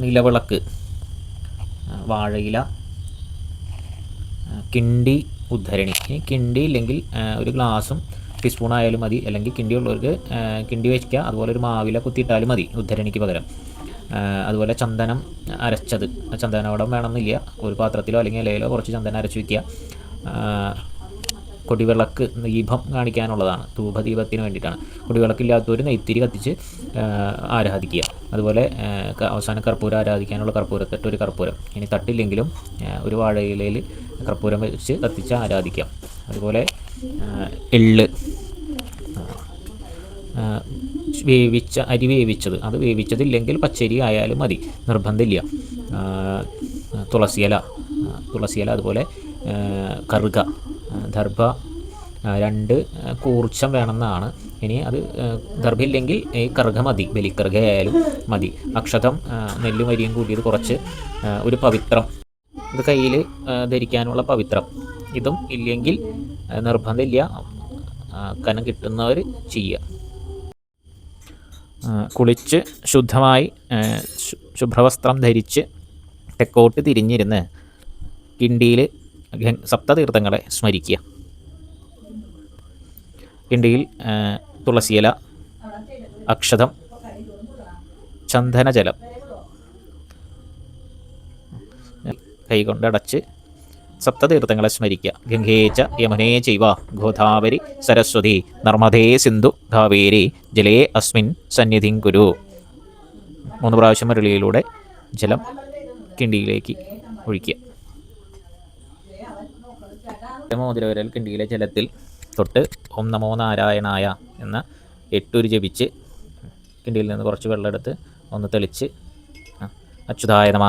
നിലവിളക്ക്, വാഴയില, കിണ്ടി, ഉദ്ധരണി. ഇനി കിണ്ടി ഇല്ലെങ്കിൽ ഒരു ഗ്ലാസും ടീസ്പൂൺ ആയാലും മതി, അല്ലെങ്കിൽ കിണ്ടി ഉള്ളവർക്ക് കിണ്ടി വയ്ക്കുക. അതുപോലെ ഒരു മാവില കുത്തിയിട്ടാലും മതി ഉദ്ധരണിക്ക് പകരം. അതുപോലെ ചന്ദനം അരച്ചത്, ചന്ദനവടം വേണമെന്നില്ല, ഒരു പാത്രത്തിലോ അല്ലെങ്കിൽ ഇലയിലോ കുറച്ച് ചന്ദനം അരച്ച് വയ്ക്കുക. കൊടിവിളക്ക് ദീപം കാണിക്കാനുള്ളതാണ്, ധൂപദീപത്തിന് വേണ്ടിയിട്ടാണ്. കൊടിവിളക്കില്ലാത്തവർ നെയ്ത്തിരി കത്തിച്ച് ആരാധിക്കുക. അതുപോലെ അവസാനം കർപ്പൂരം ആരാധിക്കാനുള്ള കർപ്പൂരത്തിട്ട് ഒരു കർപ്പൂരം. ഇനി തട്ടില്ലെങ്കിലും ഒരു വാഴയിലയിൽ കർപ്പൂരം വെച്ച് കത്തിച്ച് ആരാധിക്കാം. അതുപോലെ എള്ള്, അരി വേവിച്ചത്, അത് വേവിച്ചതില്ലെങ്കിൽ പച്ചരി ആയാലും മതി, നിർബന്ധമില്ല. തുളസിയില, അതുപോലെ കറുക, ദർഭ, 2 കൂർച്ചം വേണമെന്നാണ്. ഇനി അത് ദർഭയില്ലെങ്കിൽ ഈ കറുക മതി, ബലിക്കറുക ആയാലും മതി. അക്ഷതം, നെല്ലും അരിയും കൂടിയത് കുറച്ച്, ഒരു പവിത്രം, ഇത് കയ്യിൽ ധരിക്കാനുള്ള പവിത്രം. ഇതും ഇല്ലെങ്കിൽ നിർബന്ധമില്ല, കനം കിട്ടുന്നവർ ചെയ്യുക. കുളിച്ച് ശുദ്ധമായി ശുഭ്രവസ്ത്രം ധരിച്ച് തെക്കോട്ട് തിരിഞ്ഞിരുന്ന് കിണ്ടിയിൽ സപ്തതീർത്ഥങ്ങളെ സ്മരിക്കുക. കിണ്ടിയിൽ തുളസിയില, അക്ഷതം, ചന്ദനജലം കൈകൊണ്ടടച്ച് സപ്തതീർത്ഥങ്ങളെ സ്മരിക്കുക. ഗംഗേച്ച യമുനേ ചൈവ ഗോദാവരി സരസ്വതി നർമ്മദേ സിന്ധു കാവേരി ജലേ അസ്മിൻ സന്നിധിം കുരു. 3 പ്രാവശ്യം മുരളിയിലൂടെ ജലം കിണ്ടിയിലേക്ക് ഒഴിക്കുക. മോതിരവിരൽ കിണ്ടിയിലെ ജലത്തിൽ തൊട്ട് ഓം നമോ നാരായണായ എന്ന 8 ഉരു ജപിച്ച് കിണ്ടിയിൽ നിന്ന് കുറച്ച് വെള്ളം എടുത്ത് ഒന്ന് തെളിച്ച് അച്യുതായ നമ,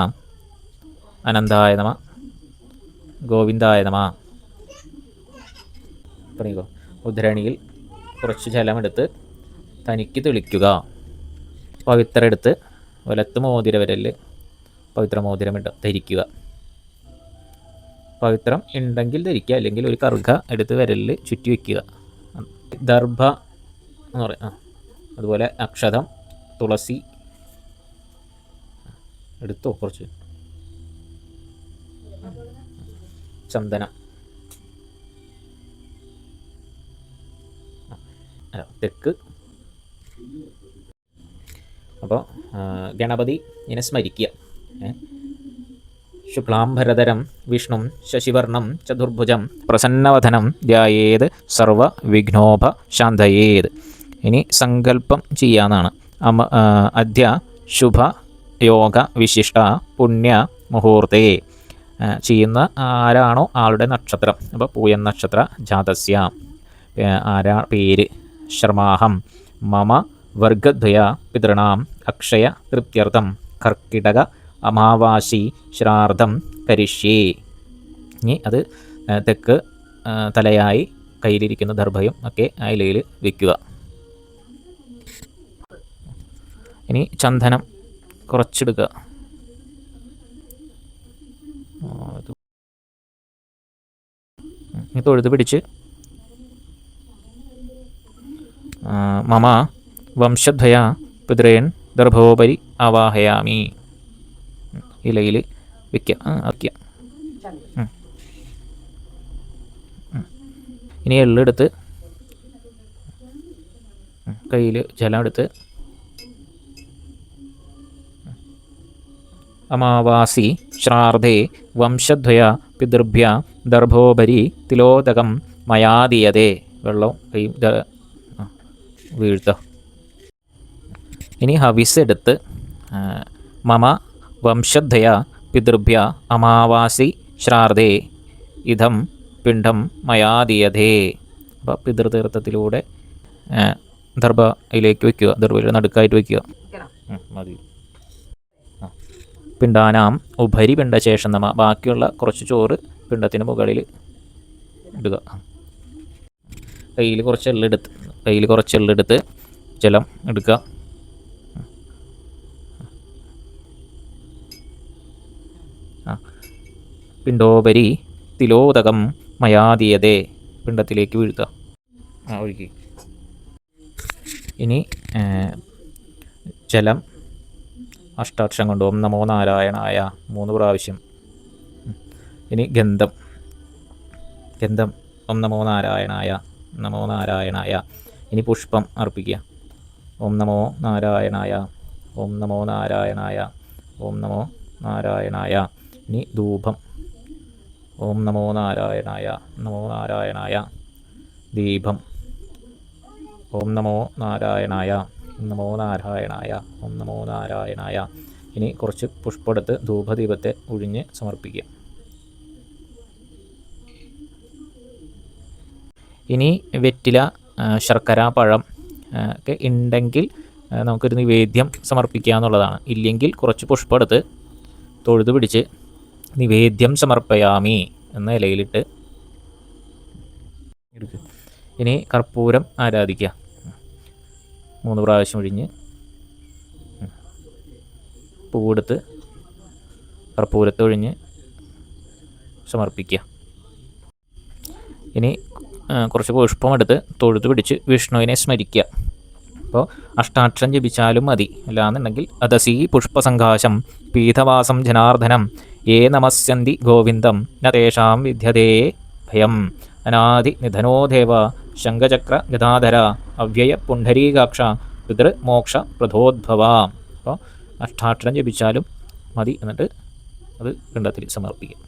അനന്തായ നമ, ഗോവിന്ദായ നമ പറയുക. ഉദ്ധരണിയിൽ കുറച്ച് ജലമെടുത്ത് തനിക്ക് തെളിക്കുക. പവിത്രം എടുത്ത് വലത്ത് മോതിരവിരലിൽ പവിത്ര മോതിരം ധരിക്കുക. പവിത്രം ഉണ്ടെങ്കിൽ ധരിക്കുക, അല്ലെങ്കിൽ ഒരു കറുക എടുത്ത് വിരലിൽ ചുറ്റി വയ്ക്കുക. ദർഭ എന്ന് പറയാം. അതുപോലെ അക്ഷതം, തുളസി എടുത്തോ, കുറച്ച് ചന്ദനം, തെക്ക്. അപ്പോൾ ഗണപതി ഇങ്ങനെ സ്മരിക്കുക. ശുക്ലാംബരധരം വിഷ്ണും ശശിവർണം ചതുർഭുജം പ്രസന്നവദനം ധ്യായേത് സർവ വിഘ്നോപ ശാന്തയേത്. ഇനി സങ്കല്പം ചെയ്യാന്നാണ്. അദ്യ ശുഭ യോഗ വിശിഷ്ട പുണ്യ മുഹൂർത്തേ. ചെയ്യുന്ന ആരാണോ ആളുടെ നക്ഷത്രം, അപ്പോൾ പൂയം നക്ഷത്ര ജാതസ്യ ആരാ പേര്. ശർമാഹം മമ വർഗദ്വയ പിതൃണാം അക്ഷയ തൃപ്ത്യർത്ഥം കർക്കിടക അമാവാസി ശ്രാർദ്ധം കരിഷ്യേ. ഇനി അത് തെക്ക് തലയായി കയ്യിലിരിക്കുന്ന ദർഭയും ഒക്കെ ആ ഇലയിൽ വയ്ക്കുക. ഇനി ചന്ദനം കുറച്ചെടുക്കുക. തൊഴുത് പിടിച്ച് മമ വംശദ്വയ പിതൃൻ ദർഭോപരി ആവാഹയാമി ഇലയിൽ വയ്ക്കുക. ഇനി എള്ളെടുത്ത് കയ്യിൽ ജലം എടുത്ത് അമാവാസി ശ്രാർദ്ധേ വംശദ്വയ പിതൃഭ്യ ദർഭോപരി തിലോദകം മയാദീയതേ. വെള്ളം കൈ വീഴ്ത്ത. ഇനി ഹവിസ് എടുത്ത് മമ വംശദ്വയ പിതൃഭ്യ അമാവാസി ശ്രാർദ്ധേ ഇതം പിണ്ഡം മയാദീയതേ. അപ്പോൾ പിതൃതീർത്ഥത്തിലൂടെ ദർഭയിലേക്ക് വയ്ക്കുക, ദർഭയിൽ നടുക്കായിട്ട് വയ്ക്കുക. മതി. പിണ്ടാനാം ഉപരി പിണ്ടശേഷം നമ. ബാക്കിയുള്ള കുറച്ച് ചോറ് പിണ്ടത്തിന് മുകളിൽ ഇടുക. കയ്യിൽ കുറച്ച് എള്ളെടുത്ത് ജലം എടുക്കുക. പിണ്ടോപരി തിലോദകം മയാദീയതേ. പിണ്ടത്തിലേക്ക് വീഴ്ത്തുക, ഒഴുകി. ഇനി ജലം അഷ്ടാക്ഷരം കൊണ്ട് ഓം നമോ നാരായണായ 3 പ്രാവശ്യം. ഇനി ഗന്ധം ഓം നമോ നാരായണായ, നമോ നാരായണായ. ഇനി പുഷ്പം അർപ്പിക്കുക. ഓം നമോ നാരായണായ, ഓം നമോ നാരായണായ, ഓം നമോ നാരായണായ. ഇനി ധൂപം. ഓം നമോ നാരായണായ, നമോ നാരായണായ. ദീപം. ഓം നമോ നാരായണായ, നമോ നാരായണായ, ഓം നമോ നാരായണായ. ഇനി കുറച്ച് പുഷ്പമെടുത്ത് ധൂപദീപത്തെ ഒഴിഞ്ഞ് സമർപ്പിക്കുക. ഇനി വെറ്റില, ശർക്കര, പഴം ഒക്കെ ഉണ്ടെങ്കിൽ നമുക്കൊരു നിവേദ്യം സമർപ്പിക്കുക എന്നുള്ളതാണ്. ഇല്ലെങ്കിൽ കുറച്ച് പുഷ്പമെടുത്ത് തൊഴുതു പിടിച്ച് നിവേദ്യം സമർപ്പയാമി എന്ന ഇലയിലിട്ട് എടുക്കുക. ഇനി കർപ്പൂരം ആരാധിക്കുക. 3 പ്രാവശ്യം ഒഴിഞ്ഞ് പൂവെടുത്ത് കർപ്പൂരത്തെ ഒഴിഞ്ഞ് സമർപ്പിക്കുക. ഇനി കുറച്ച് പുഷ്പമെടുത്ത് തൊഴുതു പിടിച്ച് വിഷ്ണുവിനെ സ്മരിക്കുക. അപ്പോൾ അഷ്ടാക്ഷരം ജപിച്ചാലും മതി. അല്ലാന്നുണ്ടെങ്കിൽ അതസി പുഷ്പസങ്കാശം പീഠവാസം ജനാർദ്ദനം യേ നമസ്യന്തി ഗോവിന്ദം ന തേഷാം വിദ്യതേ ഭയം അനാദി നിധനോ ദേവ ശംഖചക്ര ഗദാധര അവ്യയ പുണ്ഡരീകാക്ഷ പിതൃമോക്ഷ പ്രധോദ്ഭവ. അപ്പോൾ അഷ്ടാക്ഷരം ജപിച്ചാലും മതി. എന്നിട്ട് അത് പിണ്ടത്തിൽ സമർപ്പിക്കുക.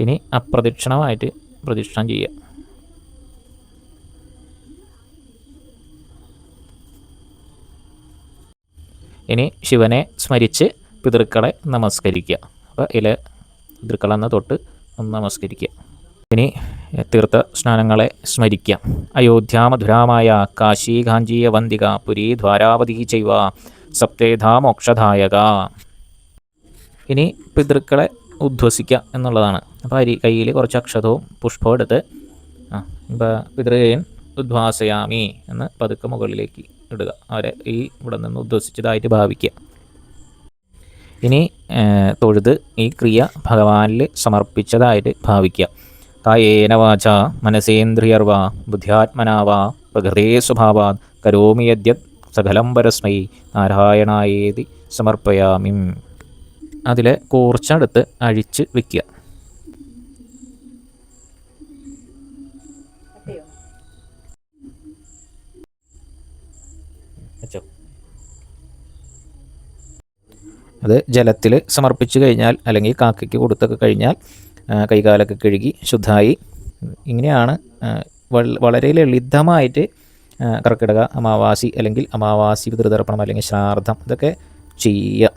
ഇനി അപ്രദക്ഷിണമായിട്ട് പ്രദക്ഷിണം ചെയ്യുക. ഇനി ശിവനെ സ്മരിച്ച് പിതൃക്കളെ നമസ്കരിക്കുക. അപ്പോൾ പിതൃക്കളെന്ന് തൊട്ട് ഒന്ന് നമസ്കരിക്കുക. ഇനി തീർത്ഥ സ്നാനങ്ങളെ സ്മരിക്കുക. അയോധ്യ മധുരാമായ കാശി ഗാഞ്ചീയ വന്ദിക പുരി ദ്വാരാവതി ചൈവ സപ്തേധാ മോക്ഷദായക. ഇനി പിതൃക്കളെ ഉദ്വസിക്കുക എന്നുള്ളതാണ്. അപ്പോൾ കയ്യിൽ കുറച്ച് അക്ഷതവും പുഷ്പവും എടുത്ത് ഇപ്പോൾ പിതൃകയൻ ഉദ്വാസയാമി എന്ന് പതുക്കെ മുകളിലേക്ക് ഇടുക. അവരെ ഇവിടെ നിന്ന് ഉദ്വസിച്ചതായിട്ട് ഭാവിക്കുക. ഇനി തൊഴുത് ഈ ക്രിയ ഭഗവാനിൽ സമർപ്പിച്ചതായിട്ട് ഭാവിക്കുക. കായേന വാച മനസേന്ദ്രിയർവ ബുദ്ധ്യാത്മനാവാ പ്രകൃതേ സ്വഭാവാത് കരോമി യദ്യത് സകലം പരസ്മൈ നാരായണായേതി സമർപ്പയാമി. അതിലെ കൂർച്ചെടുത്ത് അഴിച്ച് വയ്ക്കുക. അത് ജലത്തിൽ സമർപ്പിച്ച് കഴിഞ്ഞാൽ അല്ലെങ്കിൽ കാക്കയ്ക്ക് കൊടുത്തൊക്കെ കഴിഞ്ഞാൽ കൈകാലൊക്കെ കഴുകി ശുദ്ധമായി. ഇങ്ങനെയാണ് വളരെ ലളിതമായിട്ട് കർക്കിടക അമാവാസി അല്ലെങ്കിൽ അമാവാസി പിതൃതർപ്പണം അല്ലെങ്കിൽ ശ്രാദ്ധം ഇതൊക്കെ ചെയ്യുക.